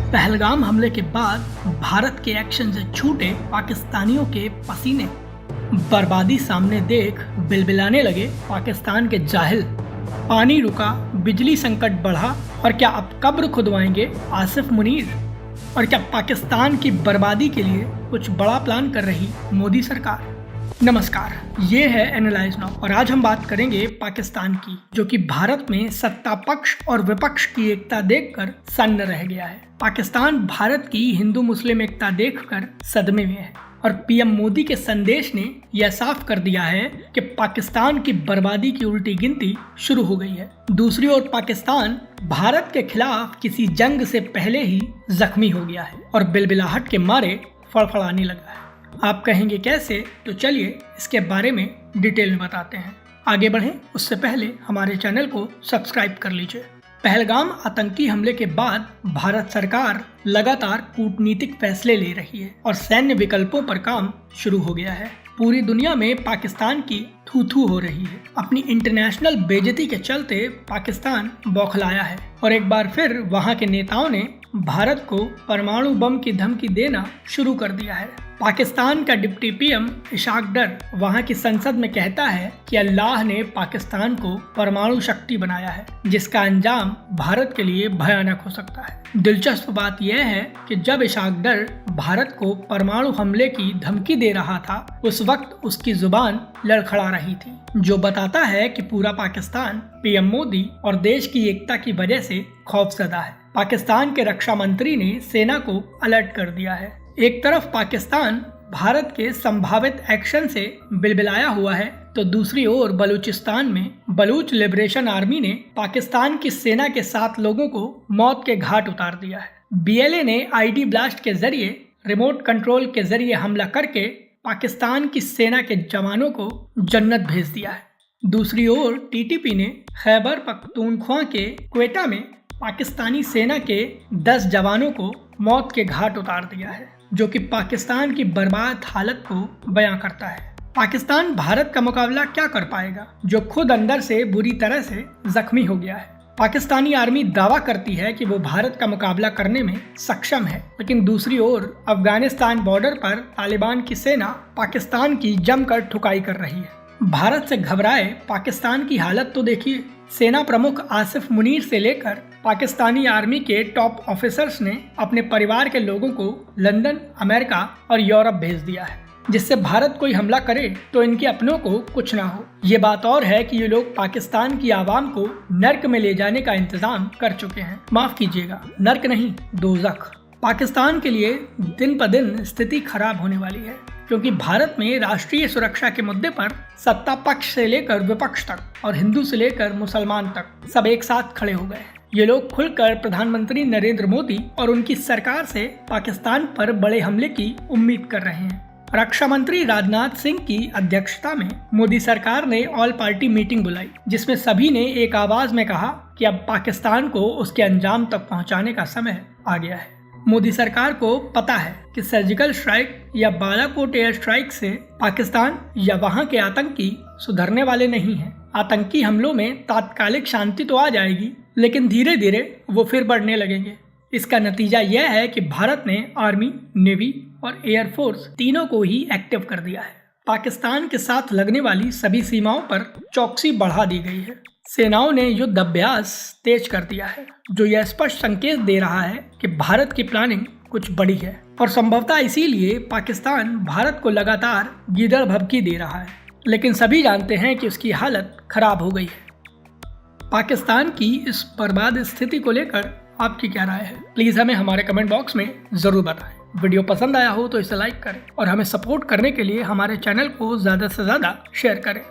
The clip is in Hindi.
पहलगाम हमले के बाद भारत के एक्शन से छूटे पाकिस्तानियों के पसीने, बर्बादी सामने देख बिलबिलाने लगे पाकिस्तान के जाहिल। पानी रुका, बिजली संकट बढ़ा, और क्या अब कब्र खुदवाएंगे आसिफ मुनीर? और क्या पाकिस्तान की बर्बादी के लिए कुछ बड़ा प्लान कर रही मोदी सरकार? नमस्कार, ये है एनालाइज नाउ और आज हम बात करेंगे पाकिस्तान की, जो कि भारत में सत्ता पक्ष और विपक्ष की एकता देखकर सन्न रह गया है। पाकिस्तान भारत की हिंदू मुस्लिम एकता देखकर सदमे में है और पीएम मोदी के संदेश ने यह साफ कर दिया है कि पाकिस्तान की बर्बादी की उल्टी गिनती शुरू हो गई है। दूसरी ओर पाकिस्तान भारत के खिलाफ किसी जंग से पहले ही जख्मी हो गया है और बिलबिलाहट के मारे फड़फड़ाने लगा है। आप कहेंगे कैसे? तो चलिए इसके बारे में डिटेल में बताते हैं। आगे बढ़ें उससे पहले हमारे चैनल को सब्सक्राइब कर लीजिए। पहलगाम आतंकी हमले के बाद भारत सरकार लगातार कूटनीतिक फैसले ले रही है और सैन्य विकल्पों पर काम शुरू हो गया है। पूरी दुनिया में पाकिस्तान की थू थू हो रही है। अपनी इंटरनेशनल बेइज्जती के चलते पाकिस्तान बौखलाया है और एक बार फिर वहां के नेताओं ने भारत को परमाणु बम की धमकी देना शुरू कर दिया है। पाकिस्तान का डिप्टी पीएम इशाक डर वहां की संसद में कहता है कि अल्लाह ने पाकिस्तान को परमाणु शक्ति बनाया है, जिसका अंजाम भारत के लिए भयानक हो सकता है। दिलचस्प बात यह है कि जब इशाक डर भारत को परमाणु हमले की धमकी दे रहा था, उस वक्त उसकी जुबान लड़खड़ा रही थी, जो बताता है कि पूरा पाकिस्तान पीएम मोदी और देश की एकता की वजह से खौफजदा है। पाकिस्तान के रक्षा मंत्री ने सेना को अलर्ट कर दिया है। एक तरफ पाकिस्तान भारत के संभावित एक्शन से बिलबिलाया हुआ है, तो दूसरी ओर बलूचिस्तान में बलूच लिबरेशन आर्मी ने पाकिस्तान की सेना के 7 लोगों को मौत के घाट उतार दिया है। बीएलए ने आईडी ब्लास्ट के जरिए रिमोट कंट्रोल के जरिए हमला करके पाकिस्तान की सेना के जवानों को जन्नत भेज दिया है। दूसरी ओर टीटीपी ने खैबर पख्तूनख्वा के क्वेटा में पाकिस्तानी सेना के 10 जवानों को मौत के घाट उतार दिया है, जो कि पाकिस्तान की बर्बाद हालत को बयां करता है। पाकिस्तान भारत का मुकाबला क्या कर पाएगा, जो खुद अंदर से बुरी तरह से जख्मी हो गया है? पाकिस्तानी आर्मी दावा करती है कि वो भारत का मुकाबला करने में सक्षम है, लेकिन दूसरी ओर अफगानिस्तान बॉर्डर पर तालिबान की सेना पाकिस्तान की जमकर ठुकाई कर रही है। भारत से घबराए पाकिस्तान की हालत तो देखिए। सेना प्रमुख आसिफ मुनीर से लेकर पाकिस्तानी आर्मी के टॉप ऑफिसर्स ने अपने परिवार के लोगों को लंदन, अमेरिका और यूरोप भेज दिया है, जिससे भारत कोई हमला करे तो इनके अपनों को कुछ ना हो। ये बात और है कि ये लोग पाकिस्तान की आवाम को नर्क में ले जाने का इंतजाम कर चुके हैं। माफ कीजिएगा, नर्क नहीं, दोज़ख। पाकिस्तान के लिए दिन ब दिन स्थिति खराब होने वाली है, क्योंकि भारत में राष्ट्रीय सुरक्षा के मुद्दे पर सत्ता पक्ष से लेकर विपक्ष तक और हिंदू से लेकर मुसलमान तक सब एक साथ खड़े हो गए। ये लोग खुलकर प्रधानमंत्री नरेंद्र मोदी और उनकी सरकार से पाकिस्तान पर बड़े हमले की उम्मीद कर रहे हैं। रक्षा मंत्री राजनाथ सिंह की अध्यक्षता में मोदी सरकार ने ऑल पार्टी मीटिंग बुलाई, जिसमें सभी ने एक आवाज में कहा कि अब पाकिस्तान को उसके अंजाम तक पहुंचाने का समय आ गया है। मोदी सरकार को पता है कि सर्जिकल स्ट्राइक या बालाकोट एयर स्ट्राइक से पाकिस्तान या वहां के आतंकी सुधरने वाले नहीं हैं। आतंकी हमलों में तात्कालिक शांति तो आ जाएगी, लेकिन धीरे धीरे वो फिर बढ़ने लगेंगे। इसका नतीजा यह है कि भारत ने आर्मी, नेवी और एयरफोर्स तीनों को ही एक्टिव कर दिया है। पाकिस्तान के साथ लगने वाली सभी सीमाओं पर चौकसी बढ़ा दी गई है। सेनाओं ने युद्ध अभ्यास तेज कर दिया है, जो यह स्पष्ट संकेत दे रहा है कि भारत की प्लानिंग कुछ बड़ी है और संभवतः इसीलिए पाकिस्तान भारत को लगातार गीदड़ भभकी दे रहा है। लेकिन सभी जानते हैं कि उसकी हालत खराब हो गई है। पाकिस्तान की इस बर्बाद स्थिति को लेकर आपकी क्या राय है? प्लीज हमें हमारे कमेंट बॉक्स में जरूर बताएं। वीडियो पसंद आया हो तो इसे लाइक करें और हमें सपोर्ट करने के लिए हमारे चैनल को ज्यादा से ज्यादा शेयर करें।